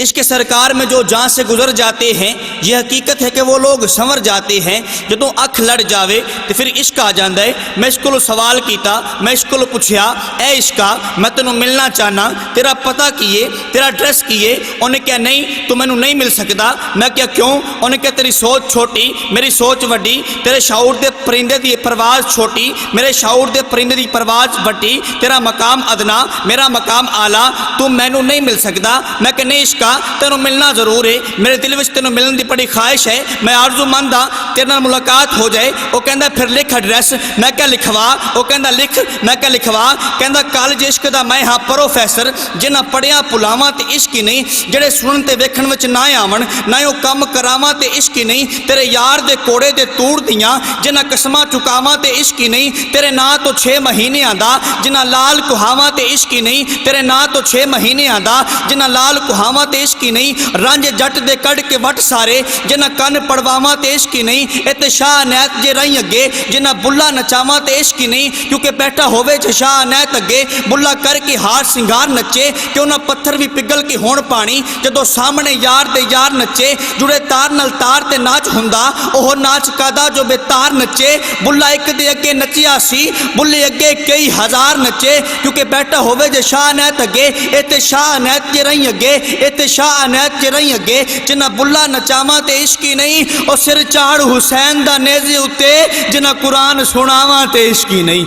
عشق سرکار میں جو جان سے گزر جاتے ہیں، یہ حقیقت ہے کہ وہ لوگ سنور جاتے ہیں۔ جدوں اکھ لڑ جاوے تو پھر عشق آ جاندا ہے۔ میں اس کو سوال کیتا، میں اس کو پوچھیا، اے عشقا میں تینوں ملنا چاہنا، تیرا پتہ کیے، تیرا ایڈریس کیے؟ انہیں کہا نہیں تو مینوں نہیں مل سکتا۔ میں کہا کیوں؟ انہیں کہا تیری سوچ چھوٹی، میری سوچ وڈی، تیرے شعور دے پرندے دی پرواز چھوٹی، میرے شعور دے پرندے دی پرواز وڈی، تیرا مقام ادنا، میرا مقام اعلیٰ، تو مینوں نہیں مل سکتا۔ میں کہ نہیں عشقا تینوں ملنا ضرور ہے، میرے دل وچ تینوں ملن دی بڑی خواہش ہے، میں آرزو مند ہاں تیرے نال ملاقات ہو جائے۔ وہ کہندا پھر لکھ ایڈریس۔ میں کہا لکھوا۔ وہ کہندا لکھ۔ میں کہا لکھوا۔ کہندا کالج عشق دا میں ہاں پروفیسر، جنہاں پڑھیا پلاواں تے عشق ہی نہیں، جڑے سنن تے ویکھن وچ نہ آون، نہ او کم کراواں تے عشق ہی نہیں، تیرے یار دے کوڑے دے توڑ دیاں، جنہاں قسماں چکاواں تے عشق ہی نہیں، تیرے ناں تو 6 مہینے آندا، جنہاں لال کہاواں تے عشق ہی نہیں، تیرے ناں تو 6 مہینے آندا، جنہاں لال کہاواں تے عشق ہی نہیں، رنج جٹ دے کڑ کے وٹ سارے، جنہاں کن پڑواواں تے عشق ہی نہیں، اتے شاہ نیت جے رہی اگے، جنہاں بلا نچاواں تے عشق ہی نہیں، کیونکہ بیٹھا ہووے جے شاہ نیت اگے، بلا کر کے ہار سنگار نچے، کیوں نہ پتھر بھی پگل کے ہون پانی، جدو سامنے یار دے یار نچے، جڑے تار نال تار تے ناچ ہوندا، اوہ ناچ کادا جو بے تار نچے، بلا ایک دے اگے نچیا سی، بلے اگے کئی ہزار نچے، کیونکہ بیٹھا ہووے جے شاہ نیت اگے، اتے شاہ نیت جے رہی اگے، اتے شاہ نیت جے رہی اگے، جنہ بلا نچاواں تے عشق ہی نہیں، او سر چاڑ حسین دا نیزے اتے، جنہ قرآن سناواں تے عشق ہی نہیں،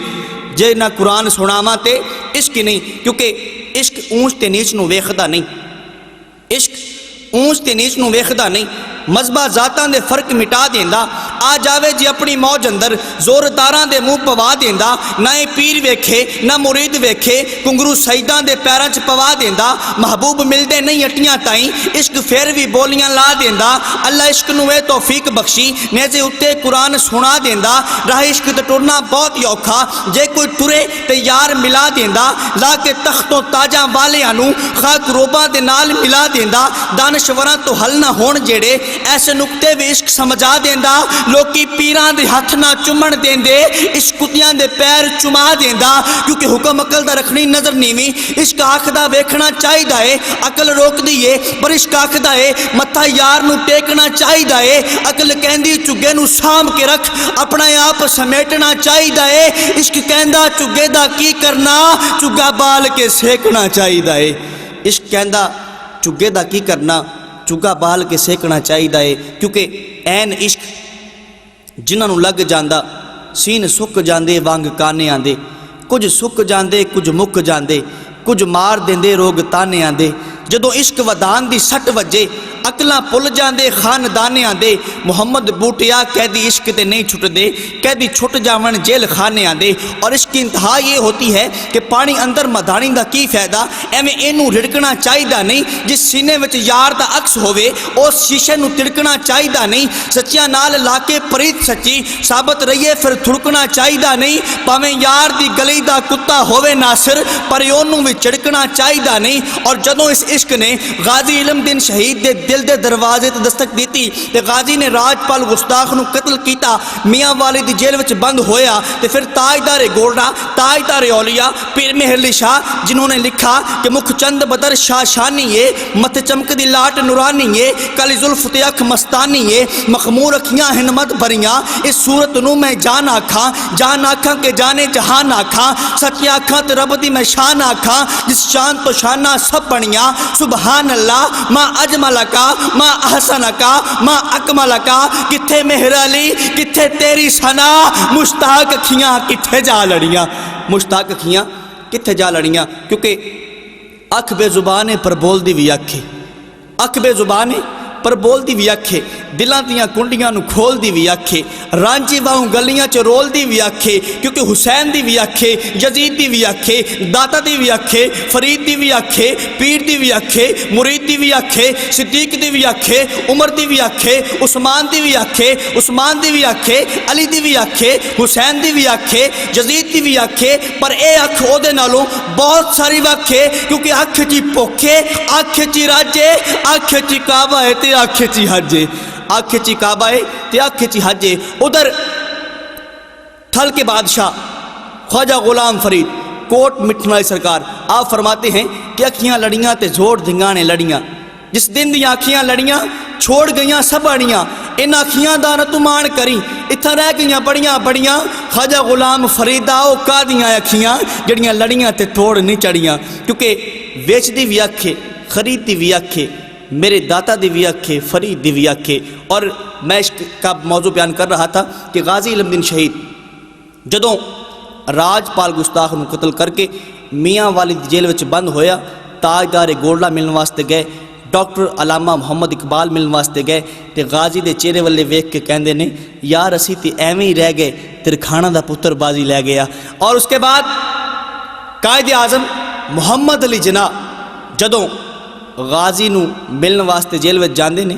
جنہ قرآن سناواں تے عشق ہی نہیں، کیونکہ عشق اونچ تے نیچ نو ویکھدا نہیں، عشق اونچ تے نیچ نو ویکھدا نہیں، مذہبہ ذاتاں دے فرق مٹا دیندا، آ جاوے جی اپنی موج اندر زورداراں دے منہ پوا دیندا، نہ پیر ویکھے نہ مرید ویکھے، کنگرو سیداں دے پیراں چ پوا دیندا، محبوب ملدے نہیں اٹیاں تائیں، عشق پھر بھی بولیاں لا دیندا، اللہ عشق نو اے توفیق بخشی، نیزے اتے قرآن سنا دیندا، راہ عشق تے ٹرنا بہت ہی اوکھا، جے کوئی ٹرے تے یار ملا دیندا، لا کے تختوں تاجاں والیاں نو خاک روباں دے نال ملا دیندا، دانشوراں تو حل نہ ہون جڑے ایسے نقطے بھی عشق سمجھا دیندا، لوکی پیران دے ہاتھ نہ چمن دیندے، عشق کتیاں دے پیر چما دیندا، کیونکہ حکم عقل دا رکھنی نظر نیویں، عشق آکھدا ویکھنا چاہیدا ہے، عقل روک دیئے پر عشق آکھدا ہے متھا یار نو ٹیکنا چاہیدا ہے، عقل کہندی چگے نو سام کے رکھ اپنا آپ سمیٹنا چاہیدا ہے، عشق کہندا چگے دا کی کرنا چگا بال کے سیکنا چاہیدا ہے، عشق کہندا چگے دا کی کرنا چگا بال کے سیکنا چاہیدا ہے، کیونکہ این عشق جنہاں نو لگ جاندا سین سک جاندے وانگ کانے آندے، کچھ سک جاندے کچھ مک جاندے، کچھ مار دیندے روگ تانے آندے، جدو عشق ودان دی سٹ وجے عقلاں پل جاندے خاندانے آندے، محمد بوٹیا قیدی عشق تے نہیں چھٹ دے، قیدی چھٹ جاون جیل خانے آندے، اور عشق کی انتہا یہ ہوتی ہے کہ پانی اندر مدانی دا کی فائدہ، ایویں اینو رڑکنا چاہیدا نہیں، جس سینے وچ یار دا عکس ہووے اس شیشے نو تڑکنا چاہیدا نہیں، سچیاں نال لا کے پریت سچی ثابت رہیے پھر تھڑکنا چاہیدا نہیں، پاویں یار دی گلی دا کتا ہووے ناصر پر اونوں وی چڑکنا چاہیدا نہیں، اور جدوں اس عشق نے غازی علم دین شہید دے دل دے دروازے تے دستک دیتی تے غازی نے راجپال گستاخ نو قتل کیتا، میاں والی دی جیل وچ بند ہویا، تے پھر تاجدار گولڈا تاجدار اولیاء پیر مہر علی شاہ جنہوں نے لکھا کہ مکھ چند بدر شاہ شانی ہے، مت چمک دی لاٹ نورانی ہے، کلی زلف تے اکھ مستانی ہے، مخمور اکھیاں ہنمت بھریاں، اس صورت نو میں جان آکھاں کہ جانے جہان آکھاں، سچی آکھاں تے رب دی میں شان آکھاں، جس شان تو شانہ سب بنیاں، سبحان اللہ ما اجملکا ما احسنکا ما اکملکا، کتھے مہر علی کتھے تیری ثنا، مشتاق اکھیاں کتھے جا لڑیاں، مشتاق اکھیاں کتھے جا لڑیاں، کیونکہ اکھ بے زبانے پر بول دی وی اکھے، اکھ بے زبانے پر بول دی وی اکھے، دلاں دیاں کنڈیاں نو کھول دی وی اکھے، رانچی واہوں گلیاں چ رول دی وی اکھے، کیونکہ حسین دی وی اکھے، یزید دی وی اکھے، داتا دی وی اکھے، فرید دی وی اکھے، پیر دی وی اکھے، مرید دی وی اکھے، صدیق دی وی اکھے، عمر دی وی اکھے، عثمان دی وی اکھے، عثمان دی وی اکھے، علی دی وی اکھے، حسین دی وی اکھے، یزید دی وی اکھے، پر اے اکھ او دے نالوں بہت ساری وکھے، کیونکہ اکھ چی پوکھے، اکھ چی راجے، اکھ چی کعبہ ہے تے اکھ چی حجے، اکھ چی کعبہ ہے تے اکھ چی حجے۔ ادھر تھل کے بادشاہ خواجہ غلام فرید کوٹ مٹھن والی سرکار آپ فرماتے ہیں کہ اکھیاں لڑیاں تے زور دھنگانے لڑیاں، جس دن دی آکھیاں لڑیاں چھوڑ گئیاں سب اڑیاں ان آکھیاں دا نہ تو مان کری اتھا رہ گئیاں بڑیاں بڑیاں خواجہ غلام فریدا او کا دیاں اکھیاں جڑیاں لڑیاں تے توڑ نہیں چڑیاں کیونکہ ویچ دی بھی آکھے خرید دی بھی آکھے میرے داتا دی بھی آکھے فرید دی بھی آکھے۔ اور میں اس کا موضوع بیان کر رہا تھا کہ غازی علم دین شہید جدوں راج پال گستاخ نو قتل کر کے میاں والی جیل وچ بند ہویا تاجدار گولڈا ملن واسطے گئے ڈاکٹر علامہ محمد اقبال ملن واسطے گئے تے غازی دے چہرے والے ویکھ کے کہندے نے یار اسی تے ایویں ہی رہ گئے ترکھانہ دا پتر بازی لے گیا۔ اور اس کے بعد قائد اعظم محمد علی جناح جدوں غازی نو ملن واسطے جیل وچ جاندے نے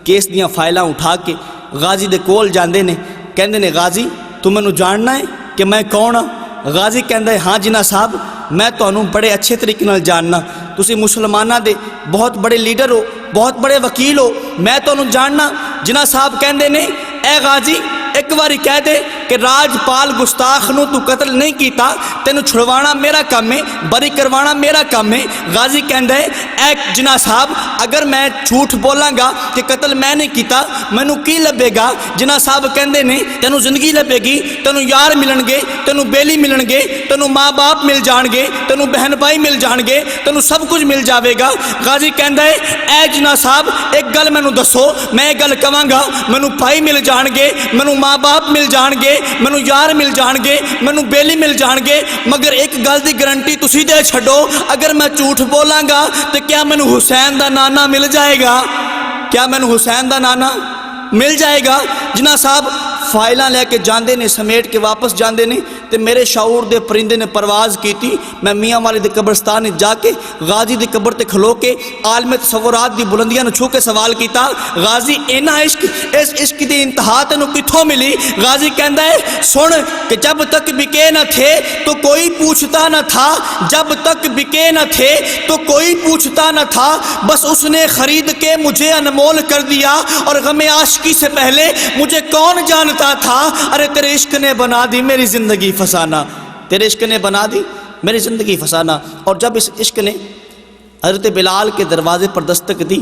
کیس دیاں فائلاں اٹھا کے غازی دے کول جاندے نے کہندے نے غازی تو مینوں جاننا ہے کہ میں کون ہاں؟ غازی کہندا ہے ہاں جناح صاحب میں تانوں بڑے اچھے طریقے نال جاننا تسی مسلماناں دے بہت بڑے لیڈر ہو بہت بڑے وکیل ہو میں تانوں جاننا۔ جناح صاحب کہندے نے اے غازی ایک باری کہہ دے کہ راج پال گستاخ نو تو قتل نہیں کیتا تینوں چھڑوانا میرا کام ہے بری کروانا میرا کام ہے۔ غازی کہندا ہے اے جناح صاحب اگر میں جھوٹ بولاں گا کہ قتل میں نہیں کیتا مینوں کی لبے گا؟ جناح صاحب کہندے نے تینوں زندگی لبے گی تینوں یار ملن گے تینوں بیلی ملن گے تینوں ماں باپ مل جان گے تینوں بہن بھائی مل جان گے تینوں سب کچھ مل جاوے گا۔ غازی کہندا ہے اے جناح صاحب ایک گل مینوں دسو میں ایک گل کہاں گا مینوں بھائی مل جان گے مینوں ماں باپ مل جان گے مینوں یار مل جان گے مینوں بیلی مل جان گے مگر ایک گل دی گارنٹی تسی دے چھڈو اگر میں جھوٹ بولاں گا تو کیا مینوں حسین دا نانا مل جائے گا؟ کیا مینوں حسین دا نانا مل جائے گا؟ جناح صاحب فائلاں لے کے جاندے نے سمیٹ کے واپس جاندے نے تے میرے شعور دے پرندے نے پرواز کیتی میں میاں والے دے قبرستان جا کے غازی دی قبر تے کھلو کے عالم تصورات دی بلندیاں نو چھو کے سوال کیتا غازی اینا عشق اس عشق دی انتہا تینوں کتھوں ملی؟ غازی کہندا ہے سن کہ جب تک بکے نہ تھے تو کوئی پوچھتا نہ تھا جب تک بکے نہ تھے تو کوئی پوچھتا نہ تھا بس اس نے خرید کے مجھے انمول کر دیا اور غم عاشقی سے پہلے مجھے کون جانتا تھا؟ ارے تیرے عشق نے بنا دی میری زندگی فسانہ تیرے عشق نے بنا دی میری زندگی فسانہ۔ اور جب اس عشق نے حضرت بلال کے دروازے پر دستک دی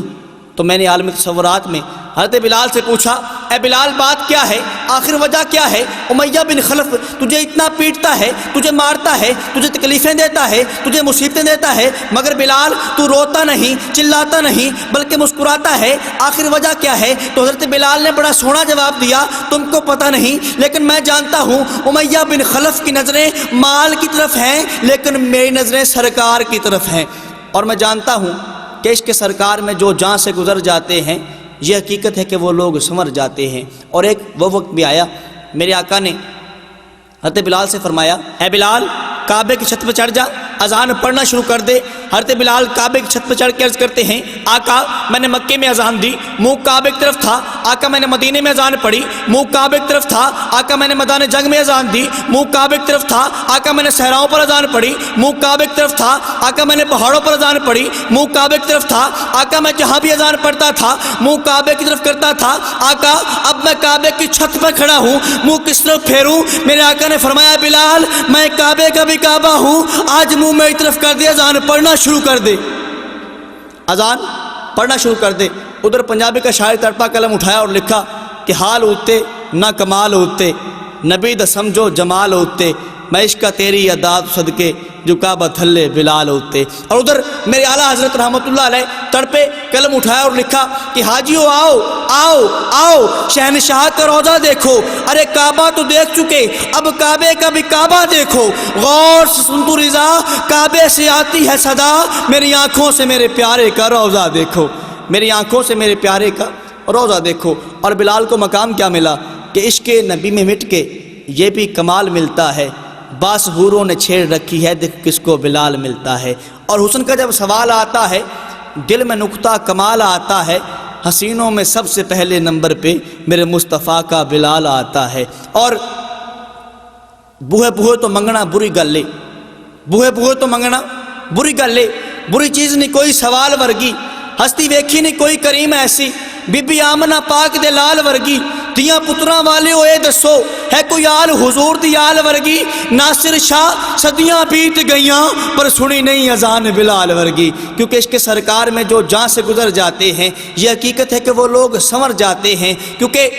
تو میں نے عالم تصورات میں حضرت بلال سے پوچھا اے بلال بات کیا ہے آخر وجہ کیا ہے؟ امیہ بن خلف تجھے اتنا پیٹتا ہے تجھے مارتا ہے تجھے تکلیفیں دیتا ہے تجھے مصیبتیں دیتا ہے مگر بلال تو روتا نہیں چلاتا نہیں بلکہ مسکراتا ہے آخر وجہ کیا ہے؟ تو حضرت بلال نے بڑا سونا جواب دیا تم کو پتہ نہیں لیکن میں جانتا ہوں امیہ بن خلف کی نظریں مال کی طرف ہیں لیکن میری نظریں سرکار کی طرف ہیں اور میں جانتا ہوں کہ عشق کے سرکار میں جو جان سے گزر جاتے ہیں یہ حقیقت ہے کہ وہ لوگ سنور جاتے ہیں۔ اور ایک وہ وقت بھی آیا میرے آقا نے حضرت بلال سے فرمایا اے بلال کعبے کی چھت پہ چڑھ جا اذان پڑھنا شروع کر دے۔ حضرت بلال کعبے کی چھت پہ چڑھ کے عرض کرتے ہیں آقا میں نے مکے میں اذان دی منہ کعبے کی طرف تھا آقا میں نے مدینے میں اذان پڑھی منہ کعبے کی طرف تھا آقا میں نے میدان جنگ میں اذان دی منہ کعبے کی طرف تھا آقا میں نے صحراؤں پر اذان پڑھی منہ کعبے کی طرف تھا آقا میں نے پہاڑوں پر اذان پڑھی منہ کعبے کی طرف تھا آقا میں جہاں بھی اذان پڑھتا تھا منہ کعبے کی طرف کرتا تھا آقا اب میں کعبے کی چھت پہ کھڑا ہوں منہ کس طرف پھیروں؟ میرے آقا نے فرمایا بلال میں کعبے کا بھی کعبہ ہوں آج منہ میری طرف کر دے اذان پڑھنا شروع کر دے اذان پڑھنا شروع کر دے۔ ادھر پنجابی کا شاعر تڑپا قلم اٹھایا اور لکھا کہ حال ہوتے نہ کمال ہوتے نبی دا سمجھو جمال ہوتے میں عشق تیری یادات صدقے جو کعبہ تھلے بلال ہوتے۔ اور ادھر میرے اعلیٰ حضرت رحمۃ اللہ علیہ تڑپے قلم اٹھایا اور لکھا کہ حاجیو آؤ آؤ آؤ شہنشاہ کا روضہ دیکھو ارے کعبہ تو دیکھ چکے اب کعبے کا بھی کعبہ دیکھو غور سے سن تو رضا کعبے سے آتی ہے صدا میری آنکھوں سے میرے پیارے کا روضہ دیکھو میری آنکھوں سے میرے پیارے کا روضہ دیکھو۔ اور بلال کو مقام کیا ملا کہ عشق نبی میں مٹ کے یہ بھی کمال ملتا ہے باس حوروں نے چھیڑ رکھی ہے دیکھ کس کو بلال ملتا ہے۔ اور حسن کا جب سوال آتا ہے دل میں نقطہ کمال آتا ہے حسینوں میں سب سے پہلے نمبر پہ میرے مصطفیٰ کا بلال آتا ہے۔ اور بوہے بوہے تو منگنا بری گل ہے بوہے بوہے تو منگنا بری گل ہے بری چیز نہیں کوئی سوال ورگی ہستی ویکھی نہیں کوئی کریم ایسی بی بی آمنہ پاک دے لال ورگی دیا پتراں والے ہوئے دسو ہے کوئی آل حضور دی آل ورگی؟ ناصر شاہ صدیاں بیت گئیاں پر سنی نہیں اذان بلال ورگی، کیونکہ عشق سرکار میں جو جان سے گزر جاتے ہیں یہ حقیقت ہے کہ وہ لوگ سنور جاتے ہیں، کیونکہ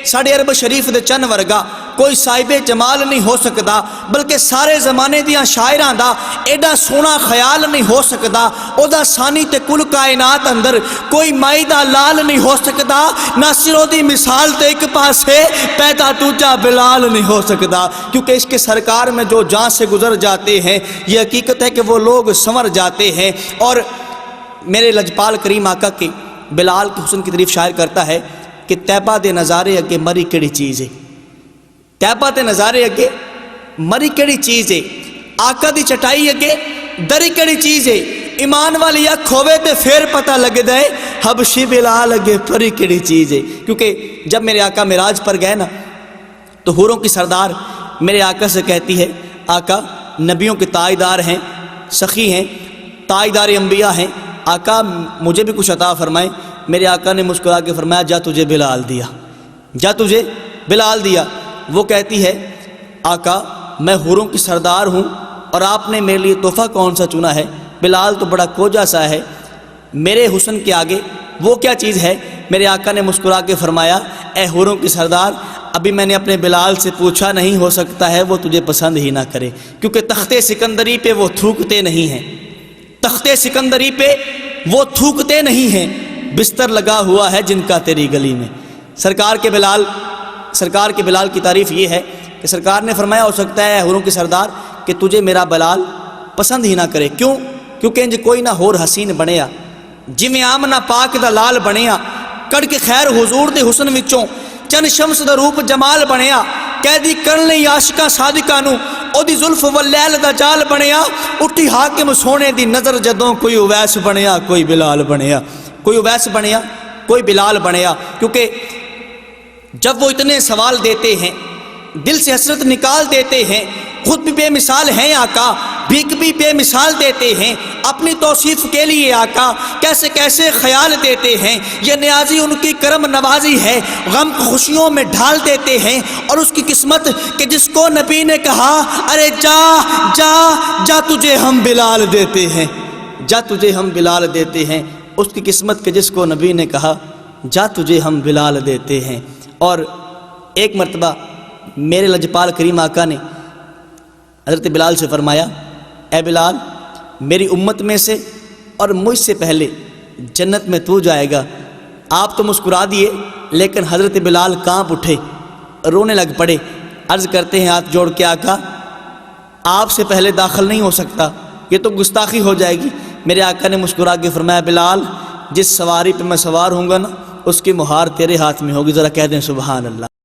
ساڑھے عرب شریف دے چن ورگا کوئی صاحب جمال نہیں ہو سکتا، بلکہ سارے زمانے دیاں شاعران دا ایڈا سونا خیال نہیں ہو سکتا، او دا ثانی تے کل کائنات اندر کوئی مائی دا لال نہیں ہو سکتا، ناصرو دی مثال تے ایک پاسے پیدا دوجا بلال نہیں ہو سکتا، کیونکہ اس کے سرکار میں جو جان سے گزر جاتے ہیں یہ حقیقت ہے کہ وہ لوگ سنور جاتے ہیں۔ اور میرے لجپال کریم آقا کے بلال کے حسن کی تعریف شاعر کرتا ہے کہ طیبہ دے نظارے اگے مری کیڑی چیز ہے، طیبہ دے نظارے اگے مری کیڑی چیز ہے، آقا دی چٹائی اگے دری کیڑی چیز ہے، ایمان والی اکھ ہوئے تے پھر پتہ لگ دے حبشی بلال اگے پری کیڑی چیز ہے۔ کیونکہ جب میرے آقا معراج پر گئے نا تو حوروں کی سردار میرے آقا سے کہتی ہے آقا نبیوں کے تاجدار ہیں، سخی ہیں، تاجدار انبیاء ہیں، آقا مجھے بھی کچھ عطا فرمائیں۔ میرے آقا نے مسکرا کے فرمایا جا تجھے بلال دیا، جا تجھے بلال دیا۔ وہ کہتی ہے آقا میں حوروں کی سردار ہوں اور آپ نے میرے لیے تحفہ کون سا چنا ہے؟ بلال تو بڑا کوجا سا ہے، میرے حسن کے آگے وہ کیا چیز ہے؟ میرے آقا نے مسکرا کے فرمایا اے حوروں کی سردار ابھی میں نے اپنے بلال سے پوچھا نہیں، ہو سکتا ہے وہ تجھے پسند ہی نہ کرے، کیونکہ تخت سکندری پہ وہ تھوکتے نہیں ہیں، تخت سکندری پہ وہ تھوکتے نہیں ہیں، بستر لگا ہوا ہے جن کا تیری گلی میں۔ سرکار کے بلال کی تعریف یہ ہے کہ سرکار نے فرمایا ہو سکتا ہے حوروں کی سردار کہ تجھے میرا بلال پسند ہی نہ کرے، کیوں؟ کیونکہ انج کوئی نہ ہور حسین بنیا جویں آمنہ پاک دا لال بنیا، کڑ کے خیر حضور دے حسن وچوں چن شمس دا روپ جمال بنیا، قیدی کرن لئی عاشقاں صادقاں نوں او دی زلف واللیل دا جال بنیا، اٹھی حاکم سونے دی نظر جدوں کوئی اویس بنیا کوئی بلال بنیا، کوئی اویس بنیا کوئی بلال بنیا۔ کیونکہ جب وہ اتنے سوال دیتے ہیں دل سے حسرت نکال دیتے ہیں، خود بھی بے مثال ہیں آقا، بھیک بھی بے مثال دیتے ہیں، اپنی توصیف کے لیے آقا کیسے کیسے خیال دیتے ہیں، یہ نیازی ان کی کرم نوازی ہے، غم خوشیوں میں ڈھال دیتے ہیں، اور اس کی قسمت کہ جس کو نبی نے کہا ارے جا جا جا تجھے ہم بلال دیتے ہیں، جا تجھے ہم بلال دیتے ہیں، اس کی قسمت کہ جس کو نبی نے کہا جا تجھے ہم بلال دیتے ہیں۔ اور ایک مرتبہ میرے لجپال کریم آقا نے حضرت بلال سے فرمایا اے بلال میری امت میں سے اور مجھ سے پہلے جنت میں تو جائے گا۔ آپ تو مسکرا دیے لیکن حضرت بلال کانپ اٹھے، رونے لگ پڑے، عرض کرتے ہیں ہاتھ جوڑ کے آقا آپ سے پہلے داخل نہیں ہو سکتا، یہ تو گستاخی ہو جائے گی۔ میرے آقا نے مسکرا کے فرمایا بلال جس سواری پہ میں سوار ہوں گا نا اس کی مہار تیرے ہاتھ میں ہوگی، ذرا کہہ دیں سبحان اللہ۔